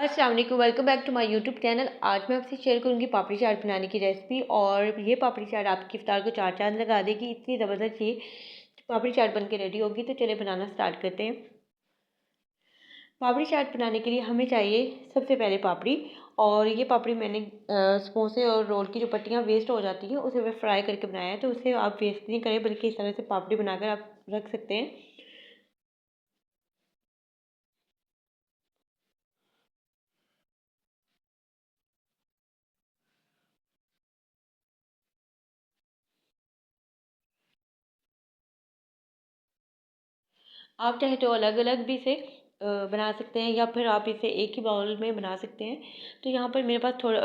अस्सलाम वालेकुम, welcome back to my YouTube channel. आज मैं आपसे शेयर करूंगी पापड़ी चाट बनाने की रेसिपी। और ये पापड़ी चाट आपकी इफ्तार को चार चांद लगा देगी। इतनी ज़बरदस्त ये पापड़ी चाट बन के रेडी होगी। तो चले बनाना स्टार्ट करते हैं। पापड़ी चाट बनाने के लिए हमें चाहिए सबसे पहले पापड़ी। और ये पापड़ी मैंने समोसे और रोल की जो पट्टियाँ वेस्ट हो जाती हैं उसे मैं फ्राई करके बनाया है। तो उसे आप वेस्ट नहीं करें, बल्कि इस तरह से पापड़ी बनाकर आप रख सकते हैं। आप चाहे तो अलग अलग भी इसे बना सकते हैं, या फिर आप इसे एक ही बाउल में बना सकते हैं। तो यहाँ पर मेरे पास थोड़ा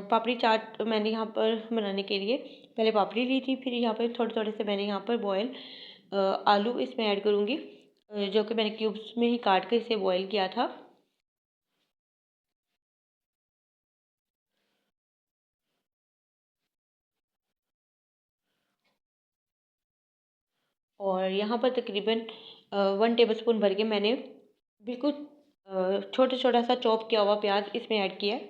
पापड़ी चाट मैंने यहाँ पर बनाने के लिए पहले पापड़ी ली थी। फिर यहाँ पर थोड़े थोड़े से मैंने यहाँ पर बॉयल आलू इसमें ऐड करूँगी, जो कि मैंने क्यूब्स में ही काट कर इसे बॉयल किया था। और यहाँ पर तकरीबन 1 टेबल स्पून भर के मैंने बिल्कुल छोटा छोटा सा चॉप किया हुआ प्याज इसमें ऐड किया है।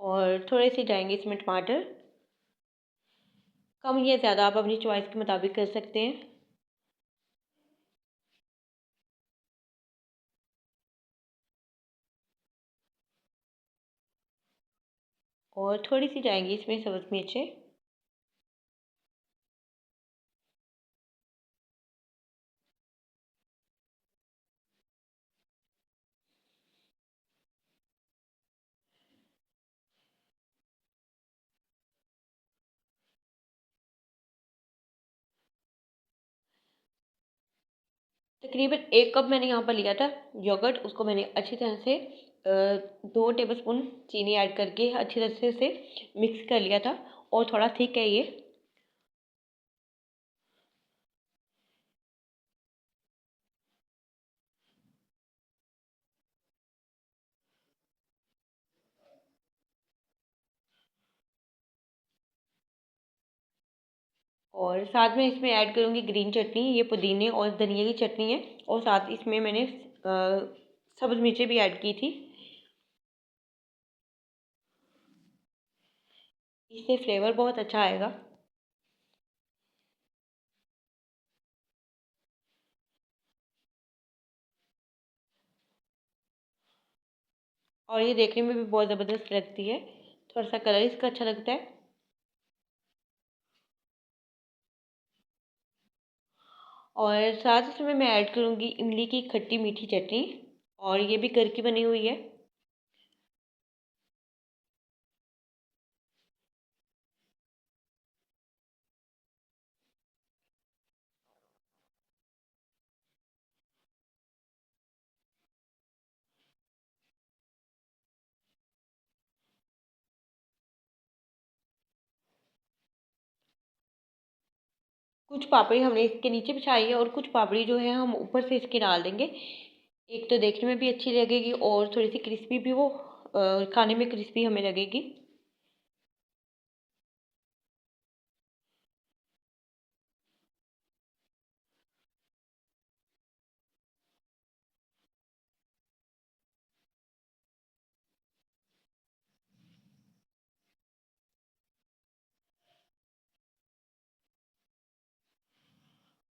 और थोड़े से जाएंगे इसमें टमाटर, कम या ज़्यादा आप अपनी चॉइस के मुताबिक कर सकते हैं। और थोड़ी सी जाएंगी इसमें सब्ज़ मिर्चें। तकरीबन 1 कप मैंने यहाँ पर लिया था योगर्ट। उसको मैंने अच्छी तरह से 2 टेबल स्पून चीनी ऐड करके अच्छी तरह से उसे मिक्स कर लिया था। और थोड़ा थिक है ये। और साथ में इसमें ऐड करूँगी ग्रीन चटनी। ये पुदीने और धनिया की चटनी है। और साथ इसमें मैंने सब्ज़ मिर्चें भी ऐड की थी। इससे फ्लेवर बहुत अच्छा आएगा। और ये देखने में भी बहुत ज़बरदस्त लगती है। थोड़ा सा कलर इसका अच्छा लगता है। और साथ इसमें मैं ऐड करूँगी इमली की खट्टी मीठी चटनी। और ये भी घर की बनी हुई है। कुछ पापड़ी हमने इसके नीचे बिछाई है और कुछ पापड़ी जो है हम ऊपर से इसके डाल देंगे। एक तो देखने में भी अच्छी लगेगी और थोड़ी सी क्रिस्पी भी वो खाने में क्रिस्पी हमें लगेगी।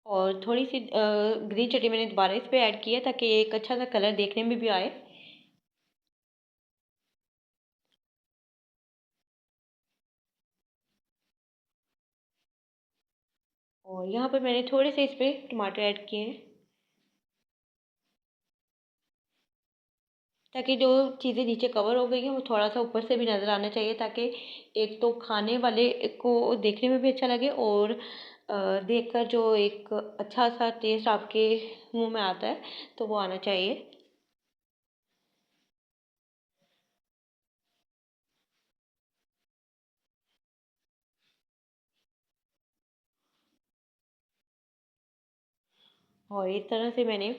और थोड़ी सी ग्रीन चटनी मैंने दोबारा इस पे ऐड की है, ताकि एक अच्छा सा कलर देखने में भी आए। और यहाँ पर मैंने थोड़े से इस पे टमाटर ऐड किए हैं, ताकि जो चीज़ें नीचे कवर हो गई हैं वो थोड़ा सा ऊपर से भी नज़र आना चाहिए, ताकि एक तो खाने वाले को देखने में भी अच्छा लगे, और देखकर जो एक अच्छा सा टेस्ट आपके मुंह में आता है तो वो आना चाहिए। और इस तरह से मैंने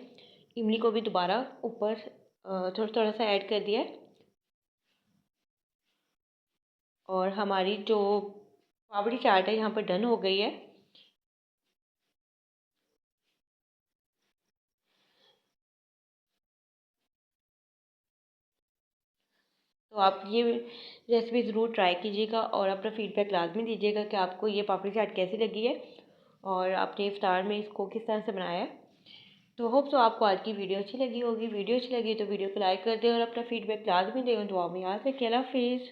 इमली को भी दोबारा ऊपर थोड़ा थोड़ा सा ऐड कर दिया है। और हमारी जो पापड़ी चाट है यहाँ पर डन हो गई है। तो आप ये रेसिपी ज़रूर ट्राई कीजिएगा और अपना फ़ीडबैक लाज़मी दीजिएगा कि आपको ये पापड़ी चाट कैसी लगी है और आपने इफ्तार में इसको किस तरह से बनाया है। तो होप सो आपको आज की वीडियो अच्छी लगी होगी। वीडियो अच्छी लगी तो वीडियो को लाइक कर दें और अपना फ़ीडबैक लाज़मी दें। दुआ में याद रखें। अल्लाह हाफ़िज़।